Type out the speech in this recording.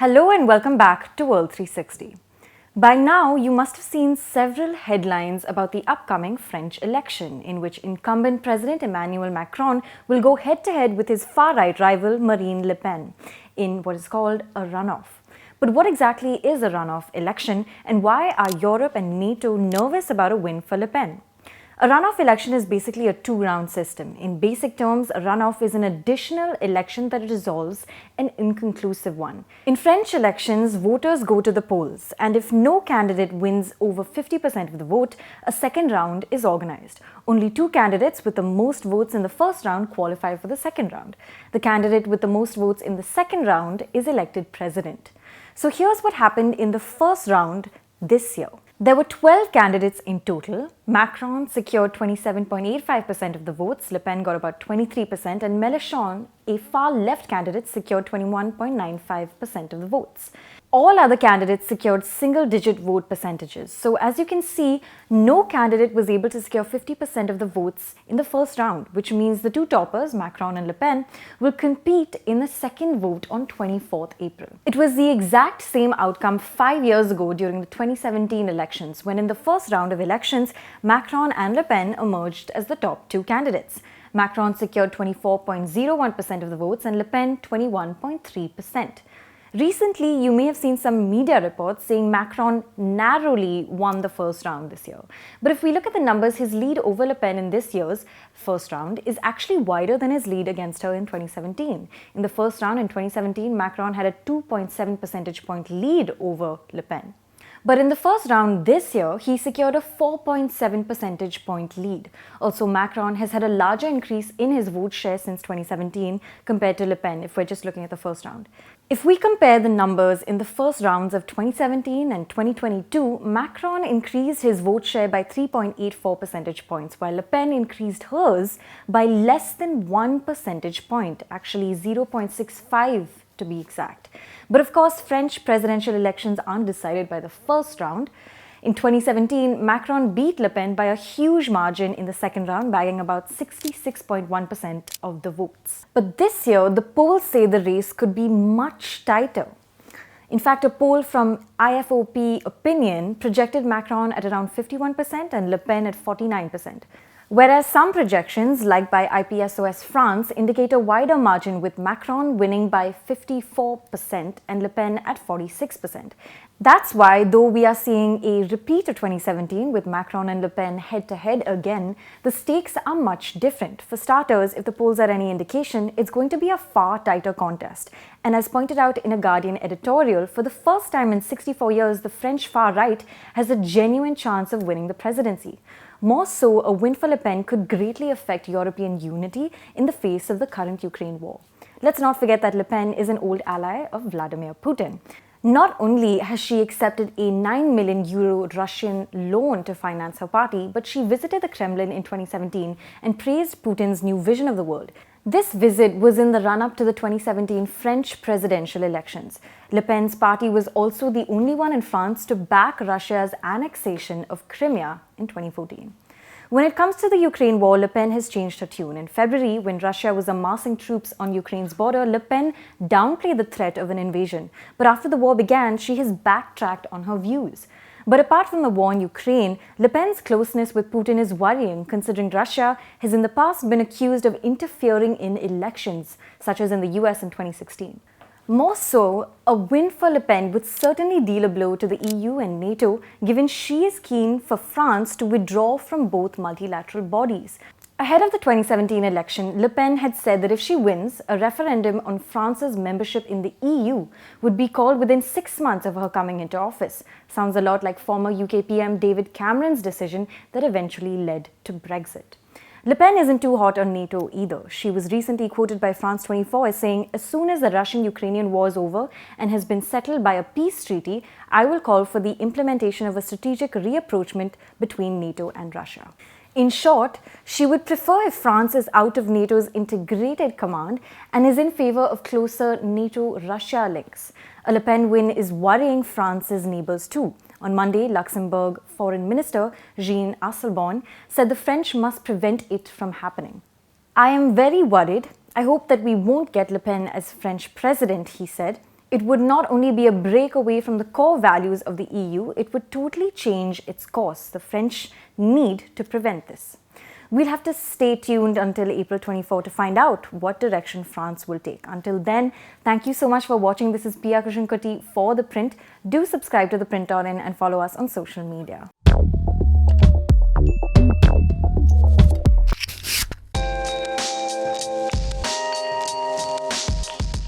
Hello and welcome back to World 360. By now, you must have seen several headlines about the upcoming French election, in which incumbent President Emmanuel Macron will go head-to-head with his far-right rival Marine Le Pen in what is called a runoff. But what exactly is a runoff election, and why are Europe and NATO nervous about a win for Le Pen? A runoff election is basically a two-round system. In basic terms, a runoff is an additional election that resolves an inconclusive one. In French elections, voters go to the polls, and if no candidate wins over 50% of the vote, a second round is organized. Only two candidates with the most votes in the first round qualify for the second round. The candidate with the most votes in the second round is elected president. So here's what happened in the first round this year. There were 12 candidates in total. Macron secured 27.85% of the votes, Le Pen got about 23%, and Mélenchon, a far-left candidate, secured 21.95% of the votes. All other candidates secured single-digit vote percentages. So as you can see, no candidate was able to secure 50% of the votes in the first round, which means the two toppers, Macron and Le Pen, will compete in the second vote on 24th April. It was the exact same outcome 5 years ago during the 2017 elections, when in the first round of elections, Macron and Le Pen emerged as the top two candidates. Macron secured 24.01% of the votes and Le Pen 21.3%. Recently, you may have seen some media reports saying Macron narrowly won the first round this year. But if we look at the numbers, his lead over Le Pen in this year's first round is actually wider than his lead against her in 2017. In the first round in 2017, Macron had a 2.7 percentage point lead over Le Pen. But in the first round this year, he secured a 4.7 percentage point lead. Also, Macron has had a larger increase in his vote share since 2017 compared to Le Pen, if we're just looking at the first round. If we compare the numbers in the first rounds of 2017 and 2022, Macron increased his vote share by 3.84 percentage points, while Le Pen increased hers by less than 1 percentage point, actually 0.65 to be exact. But of course, French presidential elections aren't decided by the first round. In 2017, Macron beat Le Pen by a huge margin in the second round, bagging about 66.1% of the votes. But this year, the polls say the race could be much tighter. In fact, a poll from IFOP Opinion projected Macron at around 51% and Le Pen at 49%. Whereas some projections, like by IPSOS France, indicate a wider margin with Macron winning by 54% and Le Pen at 46%. That's why, though we are seeing a repeat of 2017 with Macron and Le Pen head-to-head again, the stakes are much different. For starters, if the polls are any indication, it's going to be a far tighter contest. And as pointed out in a Guardian editorial, for the first time in 64 years, the French far-right has a genuine chance of winning the presidency. More so, a win for Le Pen could greatly affect European unity in the face of the current Ukraine war. Let's not forget that Le Pen is an old ally of Vladimir Putin. Not only has she accepted a €9 million Russian loan to finance her party, but she visited the Kremlin in 2017 and praised Putin's new vision of the world. This visit was in the run-up to the 2017 French presidential elections. Le Pen's party was also the only one in France to back Russia's annexation of Crimea in 2014. When it comes to the Ukraine war, Le Pen has changed her tune. In February, when Russia was amassing troops on Ukraine's border, Le Pen downplayed the threat of an invasion. But after the war began, she has backtracked on her views. But apart from the war in Ukraine, Le Pen's closeness with Putin is worrying, considering Russia has in the past been accused of interfering in elections, such as in the US in 2016. More so, a win for Le Pen would certainly deal a blow to the EU and NATO, given she is keen for France to withdraw from both multilateral bodies. Ahead of the 2017 election, Le Pen had said that if she wins, a referendum on France's membership in the EU would be called within 6 months of her coming into office. Sounds a lot like former UK PM David Cameron's decision that eventually led to Brexit. Le Pen isn't too hot on NATO either. She was recently quoted by France 24 as saying, "As soon as the Russian-Ukrainian war is over and has been settled by a peace treaty, I will call for the implementation of a strategic reapproachment between NATO and Russia." In short, she would prefer if France is out of NATO's integrated command and is in favor of closer NATO-Russia links. A Le Pen win is worrying France's neighbors too. On Monday, Luxembourg Foreign Minister Jean Asselborn said the French must prevent it from happening. "I am very worried. I hope that we won't get Le Pen as French president," he said. It would not only be a break away from the core values of the EU, it would totally change its course. The French need to prevent this. We'll have to stay tuned until April 24 to find out what direction France will take. Until then, thank you so much for watching. This is Pia Krishnankutty for The Print. Do subscribe to The Print and follow us on social media.